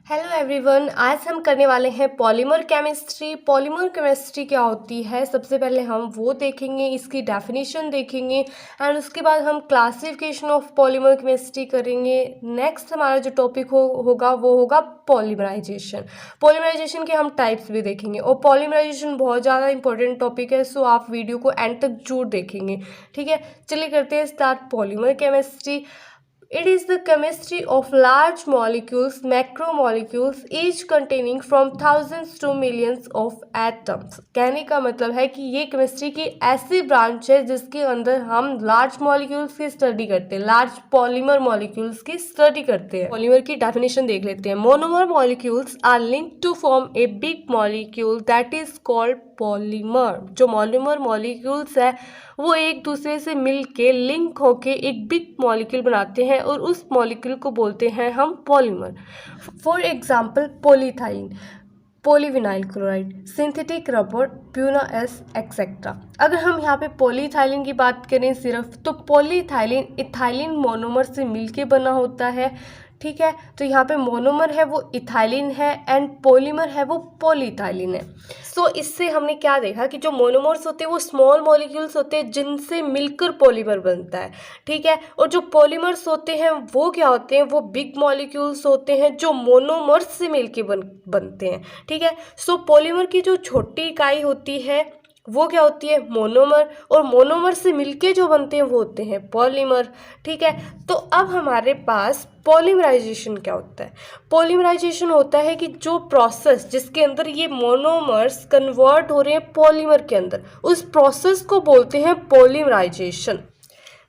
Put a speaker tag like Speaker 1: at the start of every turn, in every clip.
Speaker 1: Hello everyone, आज हम करने वाले हैं पॉलीमर केमिस्ट्री। पॉलीमर केमिस्ट्री क्या होती है, सबसे पहले हम वो देखेंगे, इसकी डेफिनेशन देखेंगे एंड उसके बाद हम क्लासिफिकेशन ऑफ पॉलीमर केमिस्ट्री करेंगे। नेक्स्ट हमारा जो टॉपिक होगा वो होगा पॉलीमराइजेशन। पॉलीमराइजेशन के हम टाइप्स भी देखेंगे और पॉलीमराइजेशन बहुत ज़्यादा इंपॉर्टेंट टॉपिक है, सो आप वीडियो को एंड तक जरूर देखेंगे। ठीक है, चलिए करते हैं start polymer chemistry. It is the chemistry of large molecules, macromolecules, each containing from thousands to millions of atoms। कहने का मतलब है कि ये केमिस्ट्री की ऐसी ब्रांच है जिसके अंदर हम लार्ज मॉलिक्यूल्स की स्टडी करते हैं, लार्ज पॉलीमर मॉलिक्यूल्स की स्टडी करते हैं। पॉलीमर की डेफिनेशन देख लेते हैं। Monomer molecules are linked to form a big molecule that is called polymer. जो मॉलीमर मॉलिक्यूल्स है वो एक दूसरे से मिलके लिंक होके एक बिग मॉलिक्यूल बनाते हैं और उस मॉलिक्यूल को बोलते हैं हम polymer. For example polythene, polyvinyl chloride, synthetic rubber, buna S etcetera. अगर हम यहाँ पे पॉलीथाइलिन की बात करें सिर्फ, तो पॉलीथाइलिन इथाइलिन मोनोमर से मिलके बना होता है। ठीक है, तो यहाँ पे मोनोमर है वो इथाइलिन है एंड पॉलीमर है वो पॉलीथाइलिन है। सो इससे हमने क्या देखा कि जो मोनोमर्स होते हैं वो स्मॉल मॉलिक्यूल्स होते हैं जिनसे मिलकर पॉलीमर बनता है। ठीक है, और जो पॉलीमर्स होते हैं वो क्या होते हैं, वो बिग मॉलिक्यूल्स होते हैं जो मोनोमर्स से मिलके बनते हैं। ठीक है, सो पॉलीमर की जो छोटी इकाई होती है वो क्या होती है, मोनोमर, और मोनोमर से मिलके जो बनते हैं वो होते हैं पॉलीमर। ठीक है, तो अब हमारे पास पॉलीमराइजेशन क्या होता है। पॉलीमराइजेशन होता है कि जो प्रोसेस जिसके अंदर ये मोनोमर्स कन्वर्ट हो रहे हैं पॉलीमर के अंदर, उस प्रोसेस को बोलते हैं polymerisation.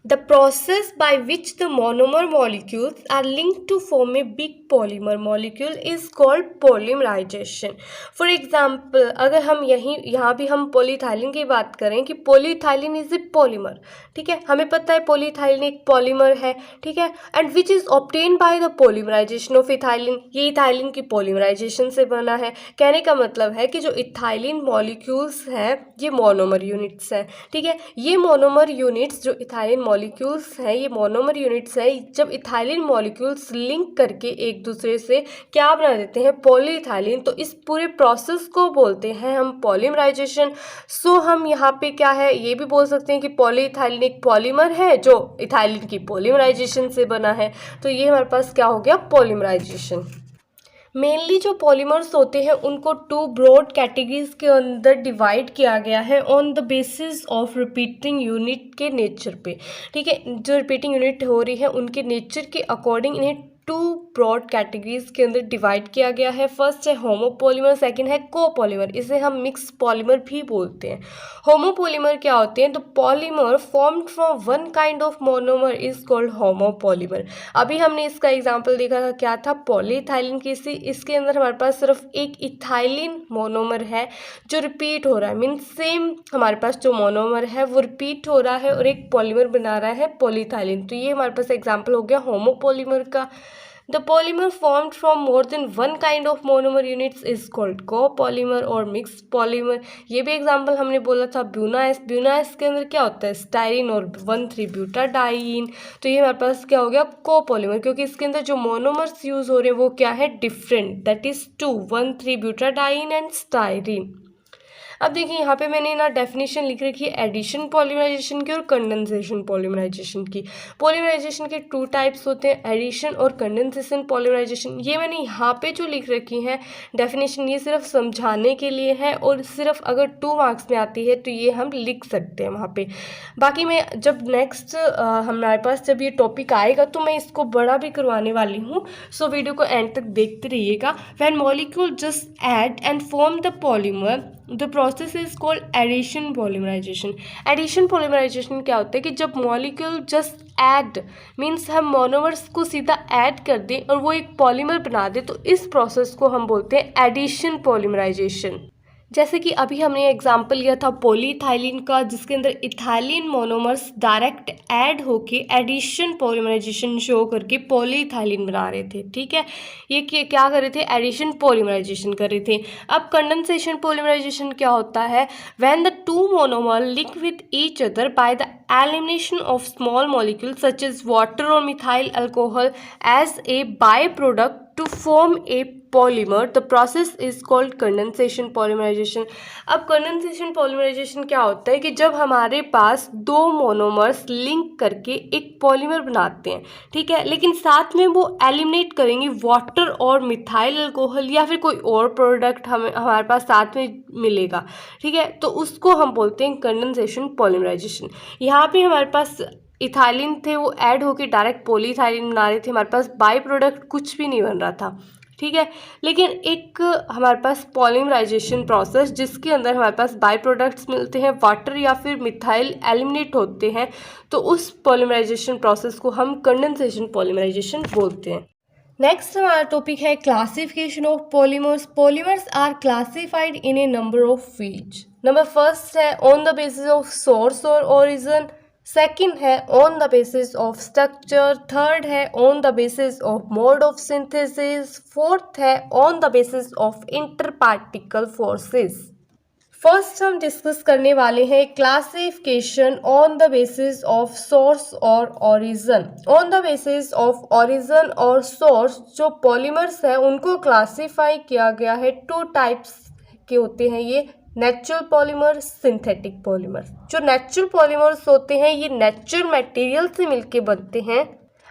Speaker 1: The process by which the monomer molecules are linked to form a big polymer molecule is called polymerization. For example, अगर हम यहाँ भी हम पॉलीथाइलिन की बात करें कि पॉलीथाइलिन इज ए पॉलीमर। ठीक है, हमें पता है पॉलीथाइलिन एक पॉलीमर है। ठीक है, and which is obtain by the polymerization of ethylene. ये इथाइलिन की पॉलीमराइजेशन से बना है। कहने का मतलब है कि जो इथाइलिन मॉलिक्यूल्स हैं ये मोनोमर यूनिट्स हैं। ठीक है, ये मोनोमर यूनिट्स जो इथाइलिन मॉलिक्यूल्स हैं ये मोनोमर यूनिट्स हैं। जब इथाइलिन मॉलिक्यूल्स लिंक करके एक दूसरे से क्या बना देते हैं, पॉलीइथाइलिन, तो इस पूरे प्रोसेस को बोलते हैं हम पॉलीमराइजेशन। सो हम यहाँ पे क्या है ये भी बोल सकते हैं कि पॉलीइथाइलिन एक पॉलीमर है जो इथाइलिन की पॉलीमराइजेशन से बना है। तो ये हमारे पास क्या हो गया, पॉलीमराइजेशन। मेनली जो पॉलीमर्स होते हैं उनको टू ब्रॉड कैटेगरीज के अंदर डिवाइड किया गया है on the basis of repeating unit के नेचर पे। ठीक है, जो रिपीटिंग यूनिट हो रही है उनके नेचर के अकॉर्डिंग इन्हें टू ब्रॉड कैटेगरीज के अंदर डिवाइड किया गया है। फर्स्ट है होमोपॉलीमर, सेकंड है कोपॉलीमर, इसे हम मिक्स पॉलीमर भी बोलते हैं। होमोपॉलीमर क्या होते हैं, तो polymer formed from one kind of monomer is called homopolymer. अभी हमने इसका एग्जांपल देखा था, क्या था, पॉलीइथाइलिन की। इसके अंदर हमारे पास सिर्फ एक इथाइलिन मोनोमर है जो रिपीट हो रहा है, मीन सेम हमारे पास जो मोनोमर है वो रिपीट हो रहा है और एक पॉलीमर बना रहा है पॉलीइथाइलिन। तो ये हमारे पास एग्जाम्पल हो गया होमोपॉलीमर का। The polymer formed from more than one kind of monomer units is called copolymer और mixed polymer। ये भी एग्जांपल हमने बोला था ब्यूनाएस। ब्यूनाएस के अंदर क्या होता है, स्टाइरिन और 1,3-ब्यूटाडाइन। तो ये हमारे पास क्या हो गया, कोपॉलीमर, क्योंकि इसके अंदर जो मोनोमर्स यूज हो रहे हैं वो क्या है, different, that is butadiene and styrene. अब देखिए यहाँ पे मैंने ना डेफिनेशन लिख रखी है एडिशन पॉलीमराइजेशन की और कंडेंसेशन पॉलीमराइजेशन की। पॉलीमराइजेशन के टू टाइप्स होते हैं, एडिशन और कंडेंसेशन पॉलीमराइजेशन। ये मैंने यहाँ पे जो लिख रखी है डेफिनेशन, ये सिर्फ समझाने के लिए है और सिर्फ अगर 2 मार्क्स में आती है तो ये हम लिख सकते हैं वहाँ पे। बाकी मैं जब नेक्स्ट हमारे पास जब ये टॉपिक आएगा तो मैं इसको बड़ा भी करवाने वाली हूँ, सो वीडियो को एंड तक देखते रहिएगा। When molecule just add and form the polymer the process is called addition polymerization. Addition polymerization क्या होता है कि जब मॉलिक्यूल जस्ट ऐड मीन्स हम मोनोमर्स को सीधा ऐड कर दें और वो एक पॉलीमर बना दे, तो इस प्रोसेस को हम बोलते हैं एडिशन पॉलीमराइजेशन। जैसे कि अभी हमने एग्जाम्पल लिया था पॉलीइथाइलिन का, जिसके अंदर इथाइलिन मोनोमर्स डायरेक्ट ऐड होके एडिशन पॉलीमराइजेशन शो करके पॉलीइथाइलिन बना रहे थे। ठीक है, ये क्या कर रहे थे, एडिशन पॉलीमराइजेशन कर रहे थे। अब कंडेंसेशन पॉलीमराइजेशन क्या होता है, when the two monomer link with each other by the elimination of small molecules such as water or methyl alcohol as a byproduct to form a polymer, the process is called condensation polymerization. अब condensation polymerization क्या होता है कि जब हमारे पास दो monomers link करके एक पॉलीमर बनाते हैं, ठीक है, लेकिन साथ में वो एलिमिनेट करेंगे वाटर और मिथाइल अल्कोहल या फिर कोई और प्रोडक्ट हमारे पास साथ में मिलेगा, ठीक है, तो उसको हम बोलते हैं कंडेंसेशन पॉलीमराइजेशन। यहाँ पे हमारे पास इथाइलिन थे, वो ऐड होके डायरेक्ट पॉलीइथाइलिन बना रहे थे, हमारे पास बाई प्रोडक्ट कुछ भी नहीं बन रहा था, ठीक है, लेकिन एक हमारे पास पॉलीमराइजेशन प्रोसेस जिसके अंदर हमारे पास बाई प्रोडक्ट्स मिलते हैं, वाटर या फिर मिथाइल एलिमिनेट होते हैं, तो उस पॉलीमराइजेशन प्रोसेस को हम कंडेंसेशन पॉलीमराइजेशन बोलते हैं। नेक्स्ट हमारा टॉपिक है classification of polymers. Polymers are classified in a number of fields. Number first है on the basis of source और ओरिजिन, सेकंड है on the basis of structure, third है on the basis of mode of synthesis, fourth है on the basis of inter particle forces. First हम discuss करने वाले हैं classification on the basis of source और origin. On the basis of origin और source जो polymers है उनको क्लासीफाई किया गया है, टू टाइप्स के होते हैं ये, नेचुरल पॉलीमर, सिंथेटिक पॉलीमर। जो नेचुरल पॉलीमर्स होते हैं ये नेचुरल मटेरियल से मिलके बनते हैं,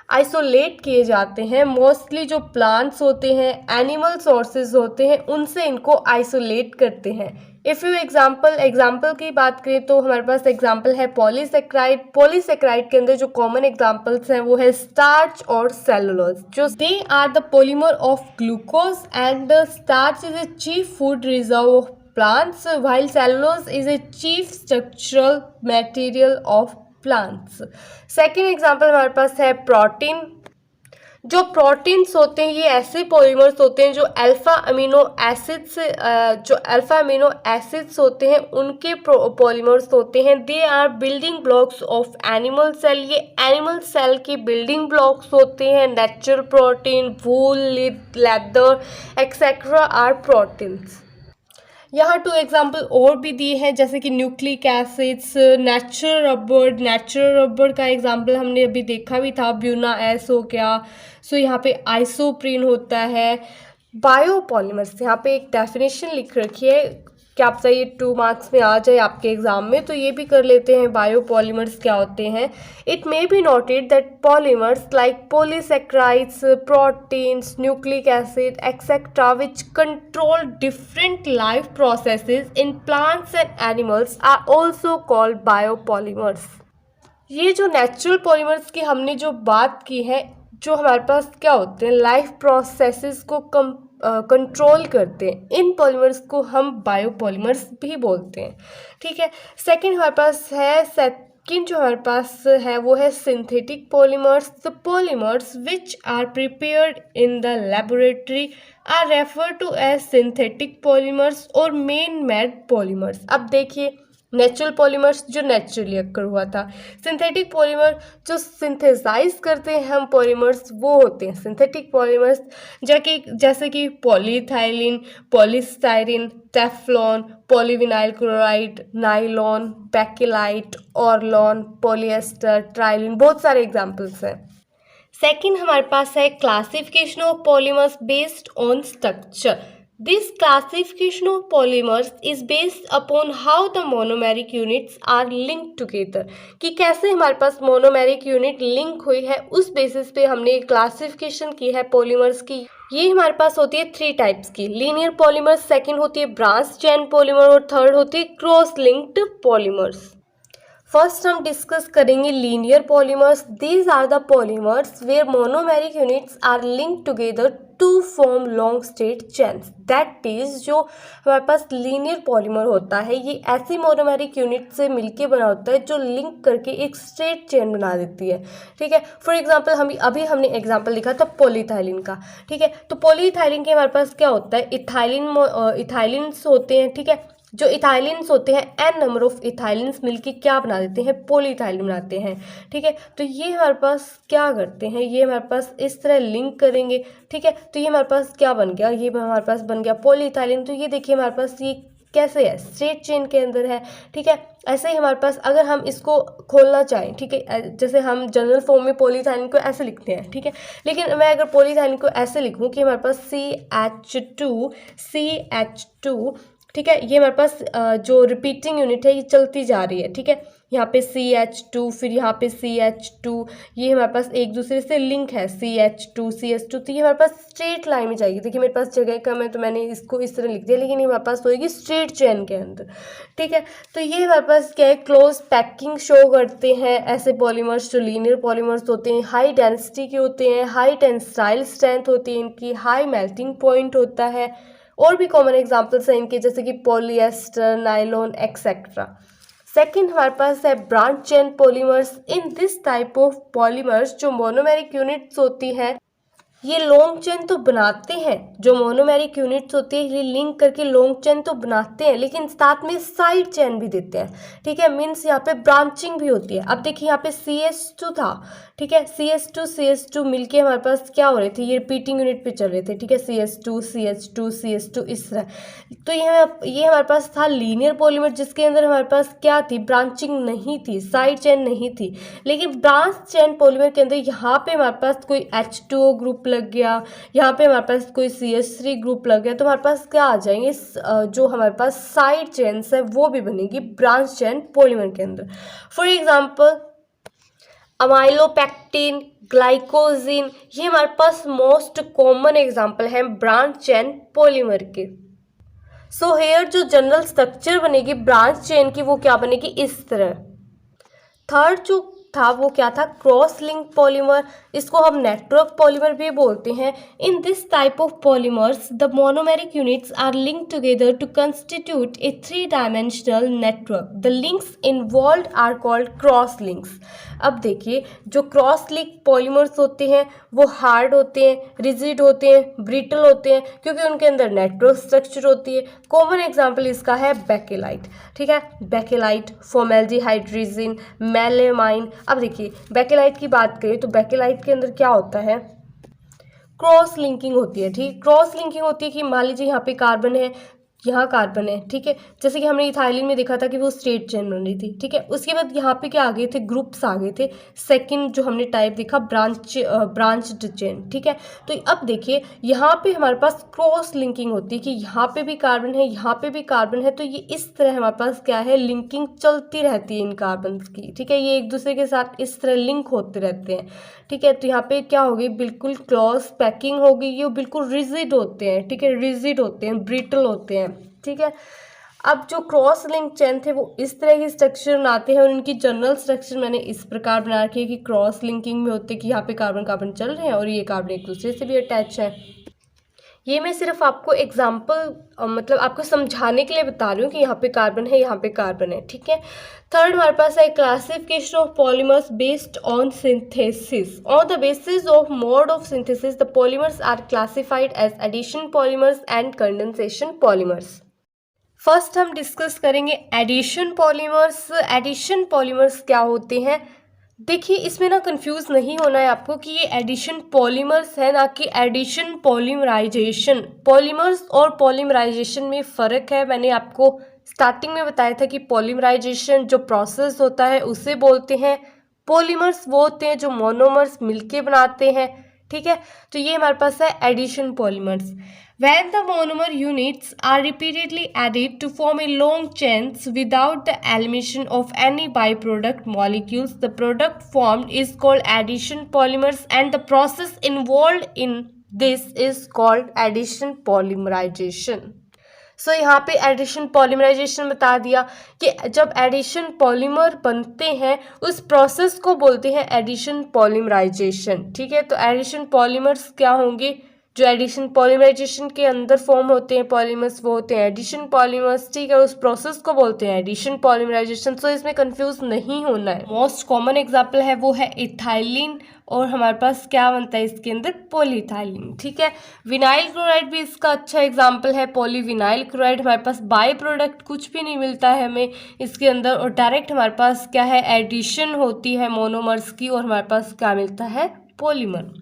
Speaker 1: आइसोलेट किए जाते हैं, मोस्टली जो प्लांट्स होते हैं, एनिमल सोर्सेज होते हैं, उनसे इनको आइसोलेट करते हैं। इफ़ यू एग्जाम्पल की बात करें तो हमारे पास एग्जाम्पल है पॉलीसेक्राइड। पॉलीसेक्राइड के अंदर जो कॉमन एग्जाम्पल्स हैं वो है स्टार्च और सेलुलोज, जो they are the polymer of glucose and starch is a chief food reserve of plants while cellulose is a chief structural material of plants. Second example हमारे पास है प्रोटीन। जो proteins होते हैं ये ऐसे पॉलीमर्स होते हैं जो अल्फा अमीनो एसिड्स होते हैं उनके पॉलीमर्स होते हैं। They are building blocks of animal cell, ये एनिमल सेल के बिल्डिंग ब्लॉक्स होते हैं। Natural protein, wool, leather etcetera are proteins. यहाँ टू एग्जाम्पल और भी दिए हैं जैसे कि न्यूक्लिक एसिड्स, नेचुरल रबर का एग्जाम्पल हमने अभी देखा भी था, ब्यूना एस हो गया। सो यहाँ पे आइसोप्रीन होता है। बायोपॉलीमर्स, यहाँ पे एक डेफिनेशन लिख रखी है, क्या पता ये 2 मार्क्स में आ जाए आपके एग्जाम में, तो ये भी कर लेते हैं बायोपॉलीमर्स क्या होते हैं। It may be noted that polymers like polysaccharides, proteins, nucleic acid etcetera which control different life processes in plants and animals are also called biopolymers. ये जो नेचुरल पॉलीमर्स की हमने जो बात की है, जो हमारे पास क्या होते हैं, लाइफ प्रोसेसेस को कंट्रोल करते हैं, इन पॉलीमर्स को हम बायोपॉलीमर्स भी बोलते हैं, ठीक है। सेकंड हमारे पास है जो हमारे पास है वो है synthetic polymers. The polymers which are prepared in the laboratory are refer to as synthetic polymers और मेन मेड पॉलीमर्स। अब देखिए, नेचुरल पॉलीमर्स जो नेचुरली अक्कर हुआ था, सिंथेटिक पॉलीमर जो सिंथेसाइज करते हैं हम पॉलीमर्स वो होते हैं सिंथेटिक पॉलीमर्स, जैसे कि polyethylene, polystyrene, Teflon, polyvinyl chloride, nylon, Bakelite, Orlon, polyester, Terylene, बहुत सारे एग्जाम्पल्स हैं। सेकेंड हमारे पास है classification of polymers based on structure. This classification of polymers is based upon how the monomeric units are linked together, कि कैसे हमारे पास monomeric unit link हुई है, उस बेसिस पे हमने क्लासिफिकेशन की है पॉलीमर्स की। ये हमारे पास होती है 3 टाइप्स की, लीनियर पॉलीमर्स, सेकंड होती है ब्रांच चेन पॉलीमर और थर्ड होती है क्रॉस लिंक्ड पॉलीमर्स। फर्स्ट हम डिस्कस करेंगे linear polymers. These are the polymers where monomeric units are linked together to form long straight chains. That is, जो हमारे पास linear polymer होता है ये ऐसी मोनोमेरिक यूनिट से मिलके बना होता है जो लिंक करके एक स्ट्रेट चेन बना देती है, ठीक है। फॉर एग्जांपल अभी हमने एग्जांपल लिखा था पॉलीइथाइलिन का, ठीक है। तो पॉलीइथाइलिन के हमारे पास क्या होता है, इथाइलिन्स होते हैं, ठीक है। जो इथाइलिन्स होते हैं, n नंबर ऑफ इथाइलिन्स मिलके क्या बना देते हैं, पॉलीइथाइलिन बनाते हैं, ठीक है। तो ये हमारे पास क्या करते हैं, ये हमारे पास इस तरह लिंक करेंगे, ठीक है। तो ये हमारे पास क्या बन गया, ये हमारे पास बन गया पॉलीइथाइलिन। तो ये देखिए हमारे पास ये कैसे है, स्ट्रेट चेन के अंदर है, ठीक है। ऐसे ही हमारे पास अगर हम इसको खोलना चाहें, ठीक है, जैसे हम जनरल फॉर्म में पॉलीथाइन को ऐसे लिखते हैं, ठीक है, लेकिन मैं अगर पॉलीथाइन को ऐसे लिखूं कि हमारे पास CH2, ठीक है, ये हमारे पास जो रिपीटिंग यूनिट है ये चलती जा रही है, ठीक है, यहाँ पे CH2, फिर यहाँ पे CH2, ये हमारे पास एक दूसरे से लिंक है, CH2, तो ये हमारे पास स्ट्रेट लाइन में जाएगी। देखिए मेरे पास जगह कम है तो मैंने इसको इस तरह लिख दिया, लेकिन ये हमारे पास होएगी स्ट्रेट चेन के अंदर, ठीक है। तो ये हमारे पास क्या है, क्लोज पैकिंग शो करते हैं ऐसे पॉलीमर्स जो लीनियर पॉलीमर्स होते हैं, हाई डेंसिटी के होते हैं, हाई टेंसाइल स्ट्रेंथ होती है इनकी, हाई मेल्टिंग पॉइंट होता है। और भी कॉमन एग्जांपल्स हैं इनके, जैसे कि पॉलिएस्टर, नायलॉन एक्सेट्रा। सेकेंड हमारे पास है branch chain polymers. In this type of polymers जो मोनोमेरिक यूनिट्स होती हैं ये लॉन्ग चेन तो बनाते हैं, जो मोनोमेरिक यूनिट्स होती है ये लिंक करके लॉन्ग चेन तो बनाते हैं, लेकिन साथ में साइड चेन भी देते हैं, ठीक है। मीन्स यहाँ पे ब्रांचिंग भी होती है। अब देखिए यहाँ पे CH2 था, ठीक है, CH2 मिलके हमारे पास क्या हो रहे थे, ये रिपीटिंग यूनिट पे चल रहे थे, ठीक है, CH2 इस तरह। तो ये हमारे पास था लीनियर पॉलीमर जिसके अंदर हमारे पास क्या थी, ब्रांचिंग नहीं थी, साइड चेन नहीं थी। लेकिन ब्रांच चेन पॉलीमर के अंदर यहाँ पे हमारे पास कोई H2O ग्रुप लग गया, यहाँ पे हमारे पास कोई CH3 ग्रुप लग गया, तो हमारे पास क्या आ जाएंगे, जो हमारे पास साइड चेन्स है वो भी बनेगी ब्रांच चेन पॉलीमर के अंदर। फॉर एग्जाम्पल अमाइलोपेक्टिन, ग्लाइकोजिन, ये हमारे पास मोस्ट कॉमन एग्जाम्पल है ब्रांच चेन पॉलीमर के। सो हेयर जो जनरल स्ट्रक्चर बनेगी ब्रांच चेन की वो क्या बनेगी, इस तरह। थर्ड जो था वो क्या था, क्रॉस लिंक पॉलीमर, इसको हम नेटवर्क पॉलीमर भी बोलते हैं। In this type of polymers the monomeric units are linked together to constitute a 3-dimensional network. The links involved are called cross links. अब देखिए जो क्रॉस लिंक पॉलीमर्स होते हैं वो हार्ड होते हैं, रिजिड होते हैं, ब्रिटल होते हैं, क्योंकि उनके अंदर नेटवर्क स्ट्रक्चर होती है। कॉमन एग्जाम्पल इसका है बेकेलाइट, ठीक है, बेकेलाइट, फॉर्मेल्डिहाइड रेजिन, मेलामाइन। अब देखिए बेकेलाइट की बात करें तो बेकेलाइट के अंदर क्या होता है, क्रॉस लिंकिंग होती है, ठीक, क्रॉस लिंकिंग होती है कि मान लीजिए यहाँ पे कार्बन है, यहाँ कार्बन है, ठीक है, जैसे कि हमने इथाइलिन में देखा था कि वो स्ट्रेट चेन बन रही थी, ठीक है। उसके बाद यहाँ पे क्या आ गए थे, ग्रुप्स आ गए थे। सेकंड जो हमने टाइप देखा ब्रांच्ड चेन, ठीक है। तो अब देखिए यहाँ पे हमारे पास क्रॉस लिंकिंग होती है कि यहाँ पे भी कार्बन है, यहाँ पे भी कार्बन है, तो ये इस तरह हमारे पास क्या है, लिंकिंग चलती रहती है इन कार्बन की, ठीक है, ये एक दूसरे के साथ इस तरह लिंक होते रहते हैं, ठीक है। तो यहाँ पे क्या होगी, बिल्कुल क्लॉज पैकिंग होगी, ये बिल्कुल रिजिड होते हैं, ठीक है, रिजिड होते हैं, ब्रिटल होते हैं, ठीक है। अब जो क्रॉस लिंक चेन थे वो इस तरह की स्ट्रक्चर बनाते हैं और इनकी जनरल स्ट्रक्चर मैंने इस प्रकार बना रखी है कि क्रॉस लिंकिंग में होते हैं कि यहाँ पे कार्बन कार्बन चल रहे हैं और ये कार्बन एक दूसरे से भी अटैच है। ये मैं सिर्फ आपको एग्जाम्पल मतलब आपको समझाने के लिए बता रही हूँ कि यहाँ पे कार्बन है, यहाँ पे कार्बन है, ठीक है। थर्ड हमारे पास है classification of polymers based on synthesis. On the basis of mode of synthesis the polymers are classified as addition polymers and condensation polymers. First हम डिस्कस करेंगे एडिशन पॉलीमर्स। एडिशन पॉलीमर्स क्या होते हैं, देखिए इसमें ना कंफ्यूज नहीं होना है आपको कि ये एडिशन पॉलीमर्स है, ना कि एडिशन पॉलीमराइजेशन। पॉलीमर्स और पॉलीमराइजेशन में फ़र्क है। मैंने आपको स्टार्टिंग में बताया था कि पॉलीमराइजेशन जो प्रोसेस होता है उसे बोलते हैं, पॉलीमर्स वो होते हैं जो मोनोमर्स मिलके बनाते हैं, ठीक है। तो ये हमारे पास है addition polymers. When the monomer units are repeatedly added to form a long chains without the elimination of any byproduct molecules, the product formed is called addition polymers and the process involved in this is called addition polymerization. सो यहाँ पे addition polymerisation बता दिया कि जब addition polymer बनते हैं उस process को बोलते हैं एडिशन पॉलीमराइजेशन, ठीक है। तो एडिशन पॉलीमर्स क्या होंगे, जो एडिशन पॉलीमराइजेशन के अंदर फॉर्म होते हैं पॉलीमर्स वो होते हैं एडिशन पॉलीमर्स, ठीक है। उस प्रोसेस को बोलते हैं एडिशन पॉलीमराइजेशन। सो इसमें कंफ्यूज नहीं होना है। मोस्ट कॉमन एग्जांपल है वो है इथाइलिन और हमारे पास क्या बनता है इसके अंदर, पॉलीइथाइलिन, ठीक है। विनाइल क्लोराइड भी इसका अच्छा एग्जाम्पल है। पॉलीविनाइल क्लोराइड हमारे पास बाई प्रोडक्ट कुछ भी नहीं मिलता है हमें इसके अंदर, और डायरेक्ट हमारे पास क्या है, एडिशन होती है मोनोमर्स की और हमारे पास क्या मिलता है, पॉलीमर।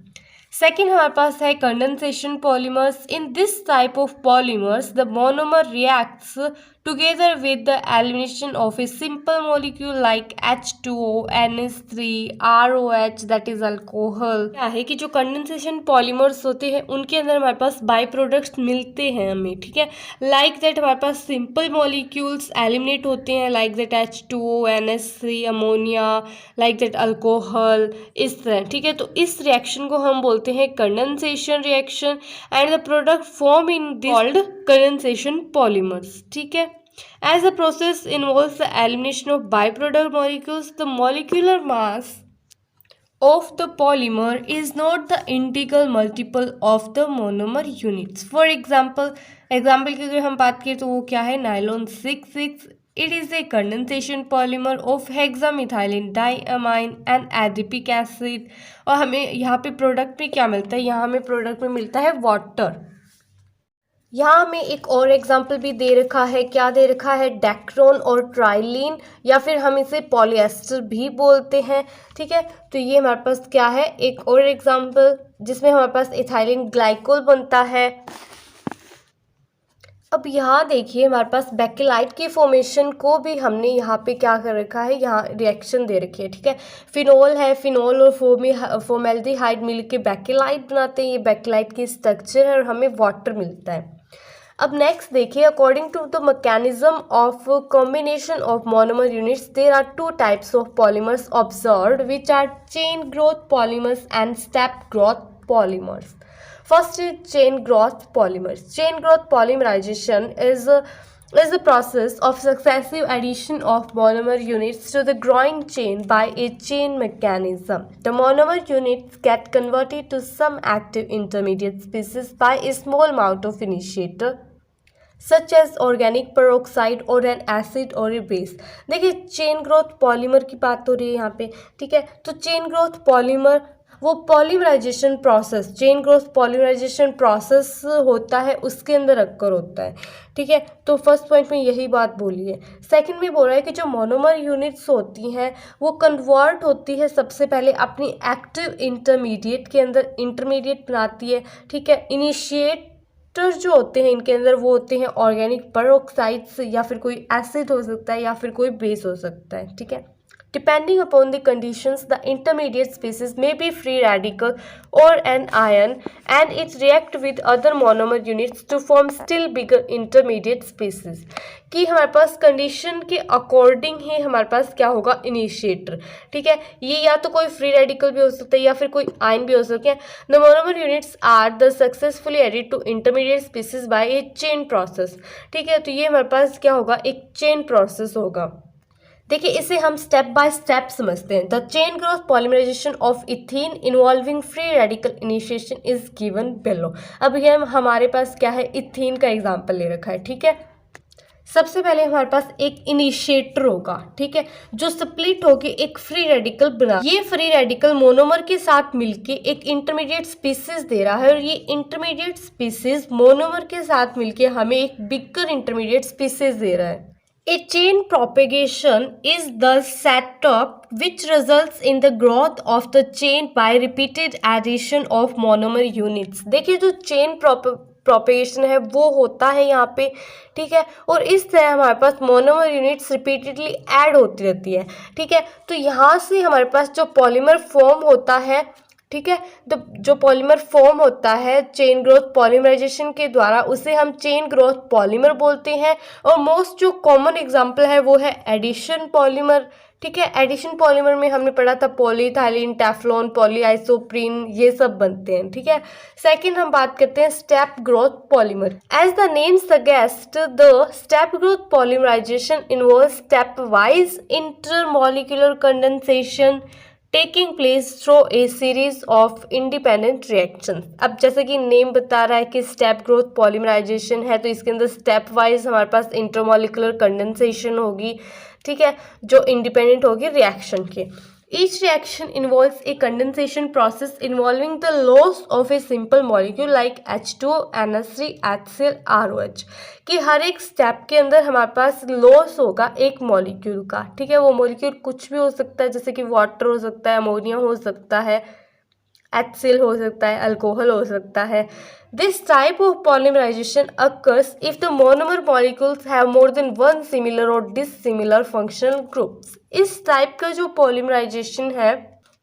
Speaker 1: सेकेंड हमारे पास है condensation polymers. In this type of polymers the monomer reacts together with the elimination of a simple molecule like H2O, NH3, ROH that is alcohol। क्या है कि जो कंडेंसेशन पॉलीमर्स होते हैं उनके अंदर हमारे पास बाई प्रोडक्ट्स मिलते हैं हमें, ठीक है। लाइक दैट हमारे पास सिंपल मॉलिक्यूल्स एलिमिनेट होते हैं, like that H2O, NH3, ammonia, like that alcohol, इस तरह, ठीक है। तो इस रिएक्शन को हम बोलते हैं condensation reaction and the product form in this called condensation polymers, ठीक है। As the process involves the elimination of byproduct molecules, the molecular mass of the polymer is not the integral multiple of the monomer units. For example की अगर हम बात करें तो वो क्या है, nylon 6,6 it is a condensation polymer of hexamethylene diamine and adipic acid। और हमें यहाँ पे प्रोडक्ट में क्या मिलता है, यहाँ हमें प्रोडक्ट में मिलता है वाटर। यहाँ हमें एक और एग्जाम्पल भी दे रखा है, क्या दे रखा है, डेक्रोन और ट्राइलिन, या फिर हम इसे पॉलिएस्टर भी बोलते हैं, ठीक है। तो ये हमारे पास क्या है, एक और एग्जाम्पल जिसमें हमारे पास इथाइलिन ग्लाइकोल बनता है। अब यहाँ देखिए हमारे पास बेकेलाइट की फॉर्मेशन को भी हमने यहाँ पे क्या कर रखा है, यहाँ रिएक्शन दे रखी है, ठीक है। फिनोल है, फिनोल और फॉर्मेल्डिहाइड मिलके बेकेलाइट बनाते हैं, ये बेकेलाइट की स्ट्रक्चर है और हमें वाटर मिलता है। अब नेक्स्ट देखिए, according to the mechanism of combination of monomer units there are two types of polymers observed which are chain growth polymers and step growth polymers. First is chain growth polymers. Chain growth polymerization is the process of successive addition of monomer units to the growing chain by a chain mechanism. The monomer units get converted to some active intermediate species by a small amount of initiator such as organic peroxide or an acid or a base। देखिए chain growth polymer की बात हो रही है यहाँ पे, ठीक है। तो चेन ग्रोथ पॉलीमर वो polymerization process, chain growth polymerization process होता है, उसके अंदर अक्कर होता है, ठीक है। तो फर्स्ट पॉइंट में यही बात बोली है। सेकंड में बोल रहा है कि जो मोनोमर यूनिट्स होती हैं वो कन्वर्ट होती है सबसे पहले अपनी एक्टिव इंटरमीडिएट के अंदर, इंटरमीडिएट बनाती है, ठीक है। इनिशिएटर जो होते हैं इनके अंदर वो होते हैं ऑर्गेनिक पेरोक्साइड्स, या फिर कोई एसिड हो सकता है या फिर कोई बेस हो सकता है, ठीक है। Depending upon the conditions, the intermediate species may be free radical or an ion, and it react with other monomer units to form still bigger intermediate species। कि हमारे पास कंडीशन के अकॉर्डिंग ही हमारे पास क्या होगा, इनिशिएटर, ठीक है। ये या तो कोई फ्री रेडिकल भी हो सकता है या फिर कोई आयन भी हो सकते हैं। The monomer units are the successfully added to intermediate species by a chain process, ठीक है। तो ये हमारे पास क्या होगा, एक चेन प्रोसेस होगा। देखिए इसे हम स्टेप बाय स्टेप समझते हैं। The chain growth polymerization of ethene involving free radical initiation is given below. अब ये हमारे पास क्या है, इथीन का एग्जांपल ले रखा है, ठीक है। सबसे पहले हमारे पास एक इनिशिएटर होगा, ठीक है, जो स्प्लिट होके एक फ्री रेडिकल बना, ये फ्री रेडिकल मोनोमर के साथ मिलके एक इंटरमीडिएट स्पीसीज दे रहा है, और ये इंटरमीडिएट स्पीसीज मोनोमर के साथ मिलके हमें एक बिगर इंटरमीडिएट स्पीसीज दे रहा है। A chain propagation is the setup which results in the growth of the chain by repeated addition of monomer units। देखिए जो चेन प्रोपेगेशन है वो होता है यहाँ पे, ठीक है, और इस तरह हमारे पास मोनोमर यूनिट्स रिपीटेडली ऐड होती रहती है, ठीक है। तो यहाँ से हमारे पास जो पॉलीमर फॉर्म होता है, ठीक है, तो जो पॉलीमर फॉर्म होता है चेन ग्रोथ पॉलीमराइजेशन के द्वारा उसे हम चेन ग्रोथ पॉलीमर बोलते हैं। और मोस्ट जो कॉमन एग्जांपल है वो है एडिशन पॉलीमर, ठीक है। एडिशन पॉलीमर में हमने पढ़ा था पॉलीइथाइलिन, टेफ्लॉन, पॉलीआइसोप्रीन, ये सब बनते हैं, ठीक है। सेकंड हम बात करते हैं step growth polymer. As the name suggest the step growth polymerization involve step wise intermolecular condensation taking place through a series of independent reaction. अब जैसे कि नेम बता रहा है कि स्टेप ग्रोथ पॉलीमराइजेशन है, तो इसके अंदर स्टेप वाइज हमारे पास इंटरमॉलिक्यूलर कंडेंसेशन होगी, ठीक है, जो इंडिपेंडेंट होगी रिएक्शन के। Each reaction involves a condensation process involving the loss of a simple molecule like H2O, NH3, HCl, ROH। कि हर एक स्टेप के अंदर हमारे पास लॉस होगा एक मॉलिक्यूल का, ठीक है। वो मॉलिक्यूल कुछ भी हो सकता है, जैसे कि वाटर हो सकता है, अमोनिया हो सकता है, HCl हो सकता है, अल्कोहल हो सकता है। This type of polymerization occurs if the monomer molecules have more than one similar or dissimilar functional groups. इस टाइप का जो पॉलीमराइजेशन है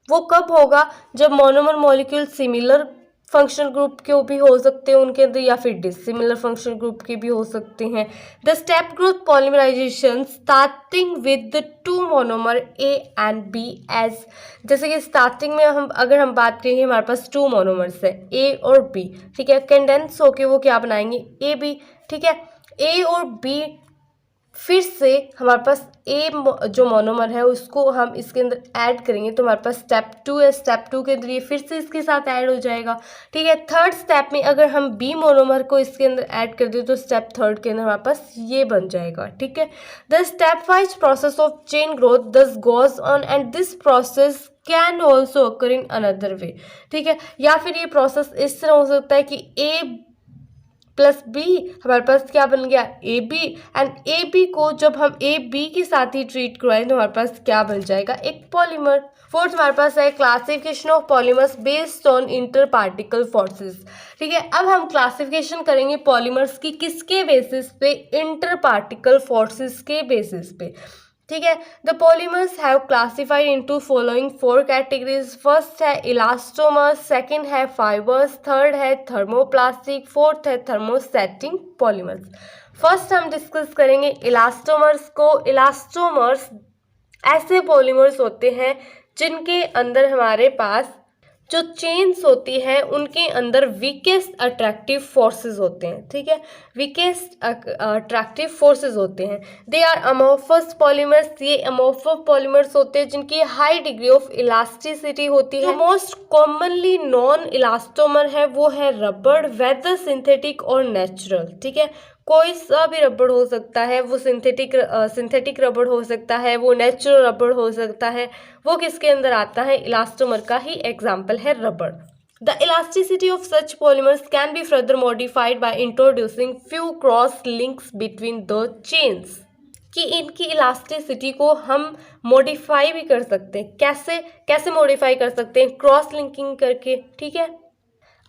Speaker 1: वो कब होगा, जब monomer molecule similar functional group के भी हो सकते हैं उनके अंदर, या फिर डिसिमिलर फंक्शनल ग्रुप के भी हो सकते हैं। The step growth polymerization starting with the two monomer A and B as, जैसे कि स्टार्टिंग में अगर हम बात करेंगे हमारे पास टू मोनोमर्स है ए और बी, ठीक है, कंडेंस होके वो क्या बनाएंगे, ए बी, ठीक है। ए और बी फिर से हमारे पास ए जो मोनोमर है उसको हम इसके अंदर ऐड करेंगे तो हमारे पास स्टेप 2 है, स्टेप 2 के अंदर ये फिर से इसके साथ ऐड हो जाएगा, ठीक है। थर्ड स्टेप में अगर हम बी मोनोमर को इसके अंदर ऐड कर दें तो स्टेप थर्ड के अंदर हमारे पास ये बन जाएगा, ठीक है। The stepwise process of chain growth thus goes on and this process can also occur in another way, ठीक है। या फिर ये प्रोसेस इस तरह हो सकता है कि ए प्लस बी हमारे पास क्या बन गया, A B, and A B को जब हम ए बी के साथ ही ट्रीट करवाएं तो हमारे पास क्या बन जाएगा, एक पॉलीमर। फोर्थ हमारे पास है classification of polymers based on inter particle forces, ठीक है। अब हम क्लासिफिकेशन करेंगे पॉलीमर्स की किसके बेसिस पे, इंटर पार्टिकल फोर्सेस के बेसिस पे, ठीक है। The polymers have classified into following 4 categories. First है इलास्टोमर्स, सेकंड है फाइबर्स, थर्ड है थर्मोप्लास्टिक, फोर्थ है थर्मोसेटिंग पॉलीमर्स। फर्स्ट हम डिस्कस करेंगे इलास्टोमर्स को। इलास्टोमर्स ऐसे पॉलीमर्स होते हैं जिनके अंदर हमारे पास जो चेन्स होती है उनके अंदर वीकेस्ट अट्रैक्टिव फोर्सेस होते हैं, ठीक है, वीकेस्ट अट्रैक्टिव फोर्सेस होते हैं। दे आर अमोर्फस पॉलीमर्स, ये अमोर्फस पॉलीमर्स होते हैं जिनकी हाई डिग्री ऑफ इलास्टिसिटी होती है। जो मोस्ट कॉमनली नॉन इलास्टोमर है वो है रबड़, वेदर सिंथेटिक और नेचुरल, ठीक है। कोई सा भी रबड़ हो सकता है, वो सिंथेटिक रबड़ हो सकता है, वो नेचुरल रबड़ हो सकता है, वो किसके अंदर आता है, इलास्टोमर का ही एग्जाम्पल है रबड़। The elasticity of such polymers can be further modified by introducing few cross links between the chains, कि इनकी इलास्टिसिटी को हम मॉडिफाई भी कर सकते हैं। कैसे मॉडिफाई कर सकते हैं, क्रॉस लिंकिंग करके, ठीक है।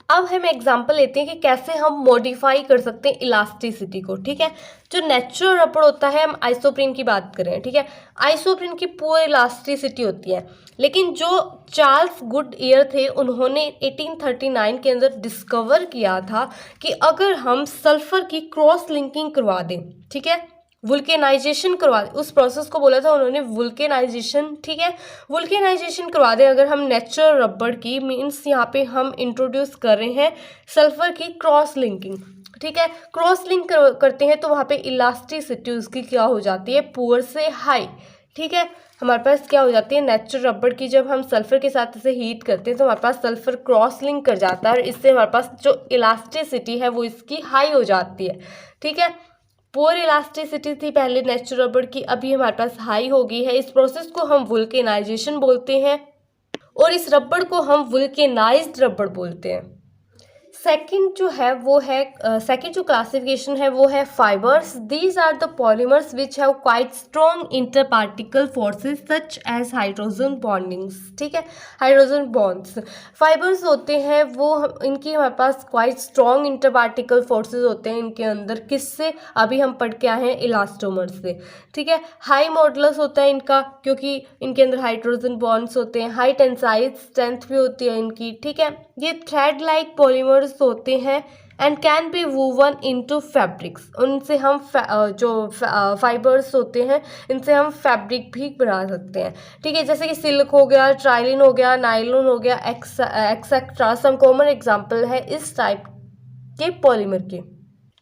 Speaker 1: अब हम एग्जांपल लेते हैं कि कैसे हम मॉडिफाई कर सकते हैं इलास्टिसिटी को, ठीक है। जो नेचुरल रबड़ होता है, हम आइसोप्रीन की बात करें, ठीक है, आइसोप्रीन की पूरी इलास्टिसिटी होती है, लेकिन जो चार्ल्स गुडईयर थे उन्होंने 1839 के अंदर डिस्कवर किया था कि अगर हम सल्फर की क्रॉस लिंकिंग करवा दें, ठीक है, वुल्केनाइजेशन करवा, उस प्रोसेस को बोला था उन्होंने वुल्केनाइजेशन, ठीक है, वुल्केनाइजेशन करवा दें अगर हम नेचुरल रबड़ की, मीन्स यहाँ पे हम इंट्रोड्यूस कर रहे हैं सल्फर की क्रॉस लिंकिंग, ठीक है। क्रॉस लिंक करते हैं तो वहाँ पे इलास्टिसिटी उसकी क्या हो जाती है, पुअर से हाई, ठीक है। हमारे पास क्या हो जाती है, नेचुरल रबड़ की जब हम सल्फर के साथ इसे हीट करते हैं तो हमारे पास सल्फर क्रॉस लिंक कर जाता है और इससे हमारे पास जो इलास्टिसिटी है वो इसकी हाई हो जाती है, ठीक है। पुअर इलास्टिसिटी थी पहले नेचुरल रबड़ की, अभी हमारे पास हाई हो गई है। इस प्रोसेस को हम वुल्केनाइजेशन बोलते हैं और इस रबड़ को हम वुल्केनाइज्ड रबड़ बोलते हैं। सेकंड जो है वो है सेकंड जो क्लासिफिकेशन है वो है fibres. These are the polymers which have quite strong inter particle forces such as hydrogen bondings, ठीक है, हाइड्रोजन बॉन्ड्स। फाइबर्स होते हैं वो इनकी हमारे पास quite strong inter particle forces होते हैं इनके अंदर, किससे, अभी हम पढ़ के आए हैं इलास्टोमर से, ठीक है। हाई मॉडुलस होता है इनका क्योंकि इनके अंदर हाइड्रोजन बॉन्ड्स होते हैं, हाई टेंसाइल स्ट्रेंथ भी होती है इनकी, ठीक है। ये थ्रेड लाइक पॉलीमर्स होते हैं and can be woven into fabrics. उनसे हम जो फाइबर्स होते हैं इनसे हम फैब्रिक भी बना सकते हैं, ठीक है, जैसे कि सिल्क हो गया, ट्राइलिन हो गया, नायलॉन हो गया, एक्सेट्रा सम कॉमन एग्जांपल है इस टाइप के पॉलीमर के।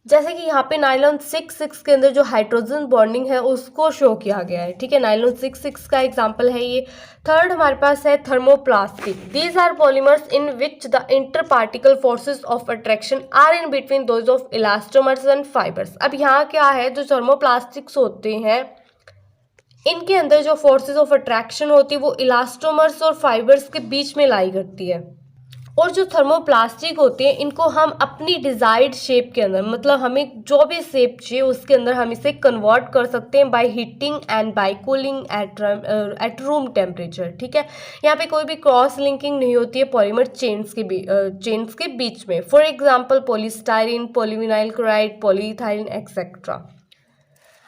Speaker 1: जैसे कि यहाँ पे नायलॉन 6 के अंदर जो हाइड्रोजन बॉन्डिंग है उसको शो किया गया है, ठीक है, नायलॉन 6 का एग्जांपल है ये। थर्ड हमारे पास है thermoplastic. These are polymers in which the inter particle forces of attraction are in between those of elastomers and fibres. अब यहाँ क्या है, जो थर्मोप्लास्टिक्स होते हैं इनके अंदर जो फोर्सेस ऑफ अट्रैक्शन होती है वो इलास्टोमर्स और फाइबर्स के बीच में लाई करती है, और जो थर्मोप्लास्टिक होते हैं इनको हम अपनी डिज़ायर्ड शेप के अंदर, मतलब हमें जो भी शेप चाहिए उसके अंदर हम इसे कन्वर्ट कर सकते हैं by heating and by cooling at room temperature. ठीक है, यहाँ पे कोई भी क्रॉस लिंकिंग नहीं होती है पॉलीमर चेन्स के बीच में। For example polystyrene, polyvinyl chloride, polyethylene etcetera.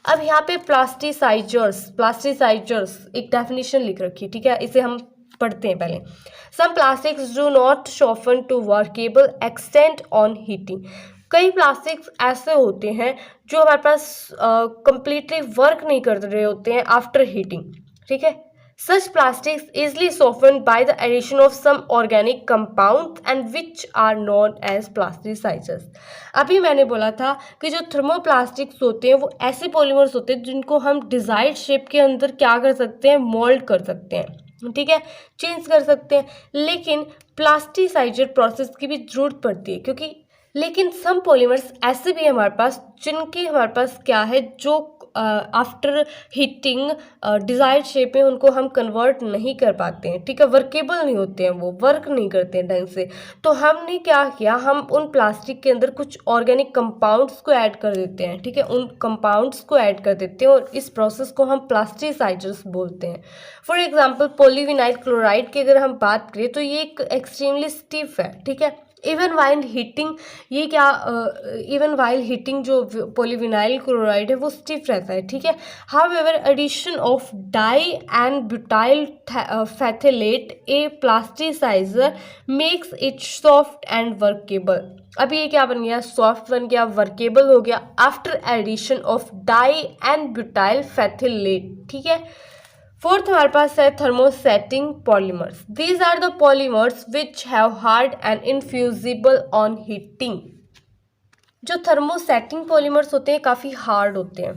Speaker 1: अब यहाँ पे प्लास्टिसाइजर्स एक डेफिनेशन लिख रखी है। ठीक है, इसे हम पढ़ते हैं पहले। Some plastics do not soften to workable extent on heating. कई प्लास्टिक्स ऐसे होते हैं जो हमारे पास कंप्लीटली वर्क नहीं कर रहे होते हैं आफ्टर हीटिंग। ठीक है, such plastics easily softened by the addition of some organic compounds and which are known as plasticizers। अभी मैंने बोला था कि जो थर्मोप्लास्टिक्स होते हैं वो ऐसे पॉलीमर्स होते हैं जिनको हम डिज़ायर्ड शेप के अंदर क्या कर सकते हैं, मोल्ड कर सकते हैं। ठीक है, चेंज कर सकते हैं, लेकिन प्लास्टिसाइजर प्रोसेस की भी ज़रूरत पड़ती है क्योंकि लेकिन सम पॉलीमर्स ऐसे भी हैं हमारे पास जिनके हमारे पास क्या है, जो आफ्टर हीटिंग डिज़ायर्ड शेप में उनको हम कन्वर्ट नहीं कर पाते हैं। ठीक है, वर्केबल नहीं होते हैं, वो वर्क नहीं करते हैं ढंग से। तो हमने क्या किया, हम उन प्लास्टिक के अंदर कुछ ऑर्गेनिक कंपाउंड्स को ऐड कर देते हैं। ठीक है, उन कंपाउंड्स को ऐड कर देते हैं और इस प्रोसेस को हम प्लास्टिसाइजर्स बोलते हैं। फॉर एग्जाम्पल पॉलीविनाइल क्लोराइड की अगर हम बात करें तो ये एक एक्सट्रीमली स्टिफ है। ठीक है, इवन वाइल हीटिंग, ये क्या इवन वाइल हीटिंग जो पॉलीविनाइल क्लोराइड है वो स्टिफ रहता है। ठीक है, however addition of di and butyl phthalate a plasticiser makes it soft and workable. अब ये क्या बन गया, सॉफ्ट बन गया, वर्केबल हो गया after addition of di and butyl phthalate. ठीक है, फोर्थ हमारे पास है thermosetting polymers. These are the polymers which have hard and infusible on heating. जो थर्मोसेटिंग पॉलीमर्स होते हैं काफ़ी हार्ड होते हैं।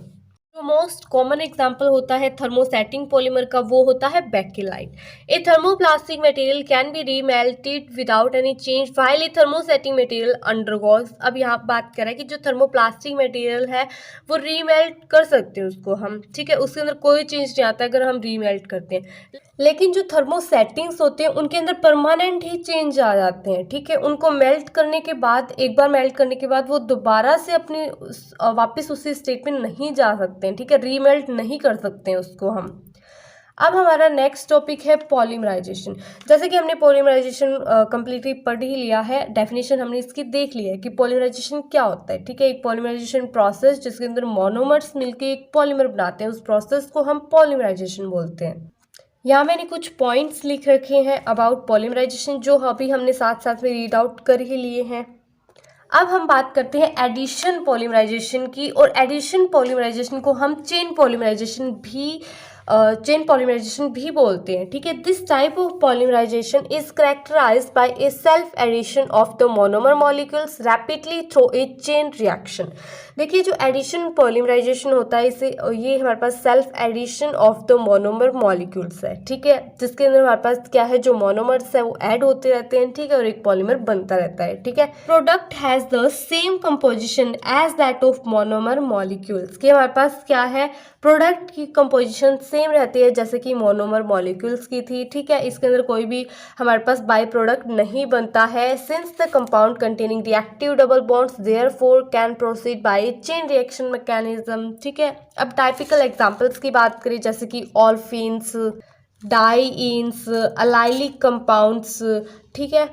Speaker 1: जो मोस्ट कॉमन एग्जाम्पल होता है थर्मोसेटिंग पॉलीमर का वो होता है Bakelite. A thermoplastic material can be remelted without any change while a thermosetting material undergoes. अब यहाँ बात कर रहा है कि जो थर्मोप्लास्टिक मटेरियल है वो रीमेल्ट कर सकते हैं उसको हम। ठीक है, उसके अंदर कोई चेंज नहीं आता अगर हम रीमेल्ट करते हैं, लेकिन जो थर्मोसेटिंग्स होते हैं उनके अंदर परमानेंट ही चेंज आ जाते हैं। ठीक है, उनको मेल्ट करने के बाद, एक बार मेल्ट करने के बाद वो दोबारा से अपनी वापस उसी स्टेट में नहीं जा सकते हैं। ठीक है, रीमेल्ट नहीं कर सकते हैं उसको हम। अब हमारा नेक्स्ट टॉपिक है पॉलीमराइजेशन। जैसे कि हमने पॉलीमराइजेशन कंप्लीटली पढ़ ही लिया है, डेफिनेशन हमने इसकी देख ली है कि पॉलीमराइजेशन क्या होता है। ठीक है, एक पॉलीमराइजेशन प्रोसेस जिसके अंदर मोनोमर्स मिलके एक पॉलीमर बनाते हैं, उस प्रोसेस को हम पॉलीमराइजेशन बोलते हैं। यहाँ मैंने कुछ पॉइंट्स लिख रखे हैं अबाउट पॉलीमराइजेशन जो अभी हमने साथ साथ में रीड आउट कर ही लिए हैं। अब हम बात करते हैं एडिशन पॉलीमराइजेशन की, और एडिशन पॉलीमराइजेशन को हम चेन पॉलीमराइजेशन भी बोलते हैं। ठीक है, this type of polymerisation is characterised by a self addition of the monomer molecules rapidly through a chain reaction. देखिए, जो एडिशन पॉलीमराइजेशन होता है इसे, ये हमारे पास self addition of the monomer molecules है। ठीक है, जिसके अंदर हमारे पास क्या है, जो मोनोमर्स है वो ऐड होते रहते हैं। ठीक है, और एक पॉलीमर बनता रहता है। ठीक है, product has the same composition as that of monomer molecules. कि हमारे पास क्या है, प्रोडक्ट की कंपोजिशन सेम रहती है जैसे कि मोनोमर मॉलिक्यूल्स की थी। ठीक है, इसके अंदर कोई भी हमारे पास बाय प्रोडक्ट नहीं बनता है। Since the compound containing reactive double bonds therefore can proceed bye chain reaction mechanism. ठीक है, अब टाइपिकल एग्जांपल्स की बात करें जैसे कि ऑल्फिन्स, डाइईन्स, अलाइलिक कंपाउंड्स। ठीक है,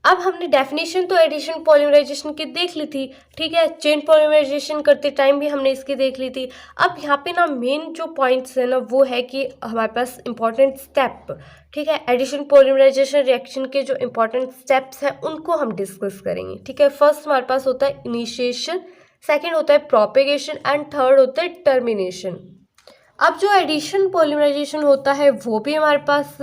Speaker 1: अब हमने डेफिनेशन तो एडिशन पॉलीमराइजेशन की देख ली थी। ठीक है, चेन पॉलीमराइजेशन करते टाइम भी हमने इसकी देख ली थी। अब यहाँ पे ना मेन जो पॉइंट्स है ना वो है कि हमारे पास इंपॉर्टेंट स्टेप, ठीक है, एडिशन पॉलीमराइजेशन रिएक्शन के जो इंपॉर्टेंट स्टेप्स हैं उनको हम डिस्कस करेंगे। ठीक है, फर्स्ट हमारे पास होता है इनिशिएशन, सेकेंड होता है प्रोपेगेशन एंड थर्ड होता है टर्मिनेशन। अब जो एडिशन पॉलीमराइजेशन होता है वो भी हमारे पास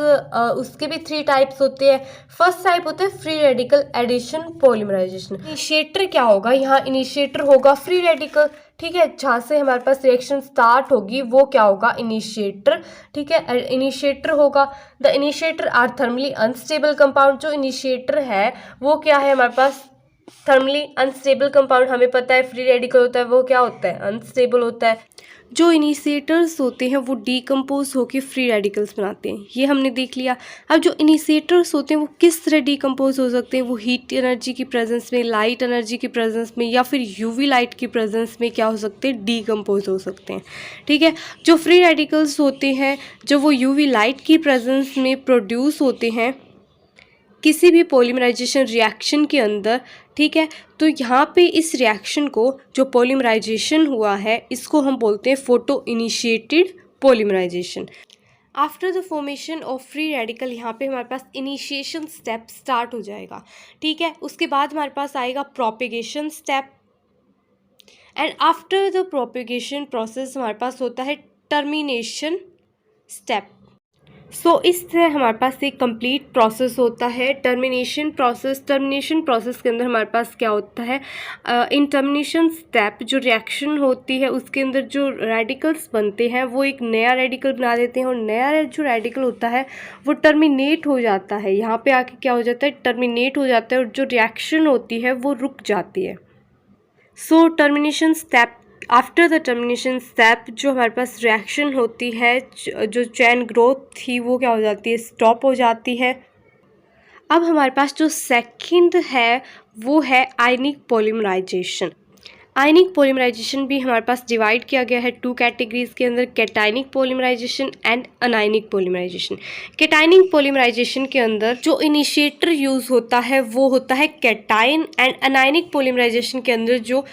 Speaker 1: उसके भी 3 टाइप्स होते हैं। फर्स्ट टाइप होता है free radical addition polymerization. Initiator क्या होगा, यहाँ इनिशिएटर होगा फ्री रेडिकल। ठीक है, जहाँ से हमारे पास रिएक्शन स्टार्ट होगी वो क्या होगा, इनिशिएटर। ठीक है, इनिशिएटर होगा। The initiator are thermally unstable compound. जो इनिशिएटर है वो क्या है हमारे पास, थर्मली अनस्टेबल कंपाउंड। हमें पता है फ्री रेडिकल होता है वो क्या होता है, अनस्टेबल होता है। जो इनिशिएटर्स होते हैं वो डीकम्पोज होकर फ्री रेडिकल्स बनाते हैं, ये हमने देख लिया। अब जो इनिशिएटर्स होते हैं वो किस तरह डीकम्पोज हो सकते हैं, वो हीट एनर्जी की प्रेजेंस में, लाइट एनर्जी की प्रेजेंस में, या फिर यूवी लाइट की प्रेजेंस में क्या हो सकते हैं, डीकम्पोज हो सकते हैं। ठीक है, जो फ्री रेडिकल्स होते हैं जो वो यूवी लाइट की प्रेजेंस में प्रोड्यूस होते हैं किसी भी पॉलीमराइजेशन रिएक्शन के अंदर। ठीक है, तो यहाँ पे इस रिएक्शन को जो पॉलीमराइजेशन हुआ है इसको हम बोलते हैं photo initiated polymerization. After the formation of free radical यहाँ पे हमारे पास इनिशिएशन स्टेप स्टार्ट हो जाएगा। ठीक है, उसके बाद हमारे पास आएगा propagation step, and after the propagation process हमारे पास होता है टर्मिनेशन स्टेप। सो इस तरह हमारे पास एक कंप्लीट प्रोसेस होता है टर्मिनेशन प्रोसेस। टर्मिनेशन प्रोसेस के अंदर हमारे पास क्या होता है, इन टर्मिनेशन स्टेप जो रिएक्शन होती है उसके अंदर जो रेडिकल्स बनते हैं वो एक नया रेडिकल बना देते हैं, और नया जो रेडिकल होता है वो टर्मिनेट हो जाता है। यहाँ पे आके क्या हो जाता है, टर्मिनेट हो जाता है, और जो रिएक्शन होती है वो रुक जाती है। So termination step, after the termination step जो हमारे पास रिएक्शन होती है, जो चैन ग्रोथ थी वो क्या हो जाती है, स्टॉप हो जाती है। अब हमारे पास जो सेकंड है वो है आयनिक पॉलीमराइजेशन। आयनिक पॉलीमराइजेशन भी हमारे पास डिवाइड किया गया है टू कैटेगरीज के अंदर, cationic polymerization and anionic polymerization. Cationic polymerization के अंदर जो इनिशिएटर यूज़ होता है वो होता है कैटायन, एंड अनायनिक पॉलीमराइजेशन के अंदर जो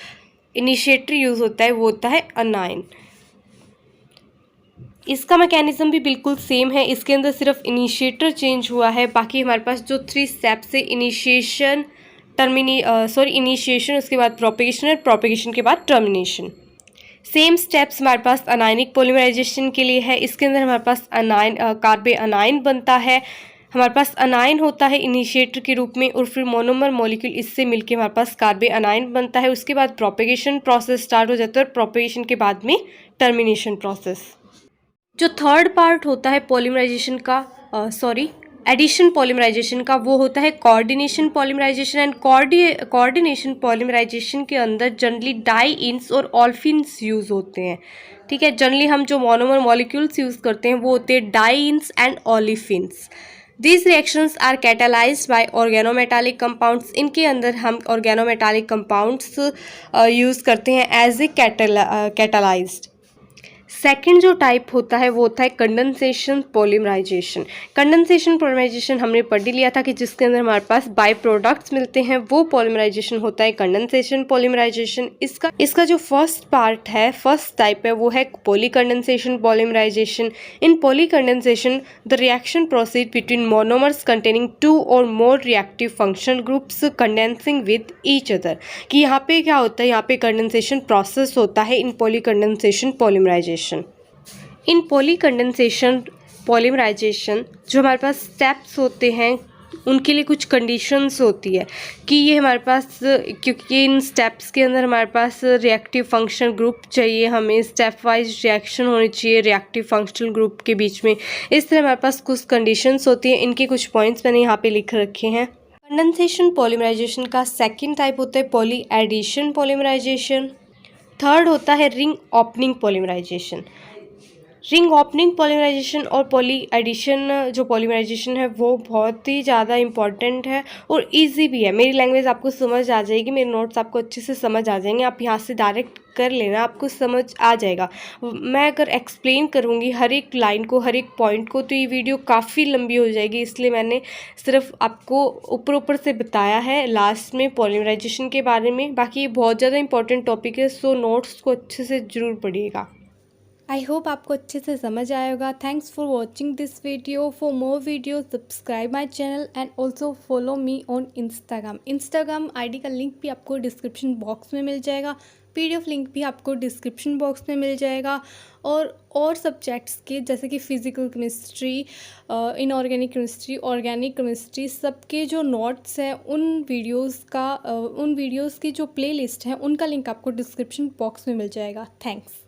Speaker 1: इनिशिएटर यूज़ होता है वो होता है अनायन। इसका मैकेनिज्म भी बिल्कुल सेम है, इसके अंदर सिर्फ इनिशिएटर चेंज हुआ है। बाकी हमारे पास जो 3 स्टेप्स है, इनिशिएशन, इनिशिएशन, उसके बाद प्रोपेगेशन, और प्रोपेगेशन के बाद टर्मिनेशन। सेम स्टेप्स हमारे पास अनायनिक पॉलीमराइजेशन के लिए है। इसके अंदर हमारे पास कार्बे अनायन बनता है, हमारे पास अनायन होता है इनिशिएटर के रूप में, और फिर मोनोमर मॉलिक्यूल इससे मिलके हमारे पास कार्बे अनायन बनता है। उसके बाद प्रोपेगेशन प्रोसेस स्टार्ट हो जाता है, और प्रोपेगेशन के बाद में टर्मिनेशन प्रोसेस। जो थर्ड पार्ट होता है पॉलीमराइजेशन का, एडिशन पॉलीमराइजेशन का, वो होता है coordination polymerization. And coordination polymerization के अंदर जनरली डाईइंस और ऑल्फिन्स यूज़ होते हैं। ठीक है, जनरली हम जो मोनोमर मॉलिक्यूल्स यूज़ करते हैं वो होते हैं dienes and olefins. These reactions are catalyzed by organometallic compounds। इनके अंदर हम organometallic compounds यूज़ करते हैं एज ए catalyzed। सेकंड जो टाइप होता है वो होता है कंडेंसेशन पॉलीमराइजेशन। कंडेंसेशन पॉलीमराइजेशन हमने पढ़ लिया था कि जिसके अंदर हमारे पास बाय प्रोडक्ट्स मिलते हैं, वो पॉलीमराइजेशन होता है कंडेंसेशन पॉलीमराइजेशन। इसका जो फर्स्ट पार्ट है, फर्स्ट टाइप है, वो है poly condensation polymerization. In poly condensation the reaction proceed between monomers containing 2 or more reactive functional groups condensing with each other. कि यहाँ पे क्या होता है, यहाँ पे कंडेंसेशन प्रोसेस होता है इन poly condensation polymerization. In poly condensation polymerisation जो हमारे पास स्टेप्स होते हैं उनके लिए कुछ कंडीशंस होती है कि ये हमारे पास, क्योंकि इन स्टेप्स के अंदर हमारे पास रिएक्टिव फंक्शनल ग्रुप चाहिए, हमें स्टेप वाइज रिएक्शन होनी चाहिए रिएक्टिव फंक्शनल ग्रुप के बीच में। इस तरह हमारे पास कुछ कंडीशंस होती हैं, इनके कुछ पॉइंट्स मैंने यहाँ पे लिख रखे हैं। कंडेंसेशन पॉलीमराइजेशन का सेकेंड टाइप होता है पॉली एडिशन पॉलीमराइजेशन। थर्ड होता है ring opening polymerization. Ring opening polymerization और पॉली एडिशन जो पॉलीमराइजेशन है वो बहुत ही ज़्यादा इंपॉर्टेंट है और इजी भी है। मेरी लैंग्वेज आपको समझ आ जाएगी, मेरे नोट्स आपको अच्छे से समझ आ जाएंगे, आप यहाँ से डायरेक्ट कर लेना, आपको समझ आ जाएगा। मैं अगर एक्सप्लेन करूँगी हर एक लाइन को, हर एक पॉइंट को, तो ये वीडियो काफ़ी लंबी हो जाएगी, इसलिए मैंने सिर्फ आपको ऊपर ऊपर से बताया है लास्ट में पॉलीमराइजेशन के बारे में। बाकी ये बहुत ज़्यादा इंपॉर्टेंट टॉपिक है, सो नोट्स को अच्छे से ज़रूर पढ़िएगा।
Speaker 2: आई होप आपको अच्छे से समझ आया होगा। Thanks for watching this video. For more video subscribe my channel and also follow me on Instagram ID का लिंक भी आपको डिस्क्रिप्शन बॉक्स में मिल जाएगा, PDF लिंक भी आपको डिस्क्रिप्शन बॉक्स में मिल जाएगा। और सब्जेक्ट्स के जैसे कि physical chemistry, inorganic chemistry, organic chemistry, सबके जो नोट्स हैं उन वीडियोज़ की जो प्लेलिस्ट है उनका लिंक आपको डिस्क्रिप्शन बॉक्स में मिल जाएगा। थैंक्स।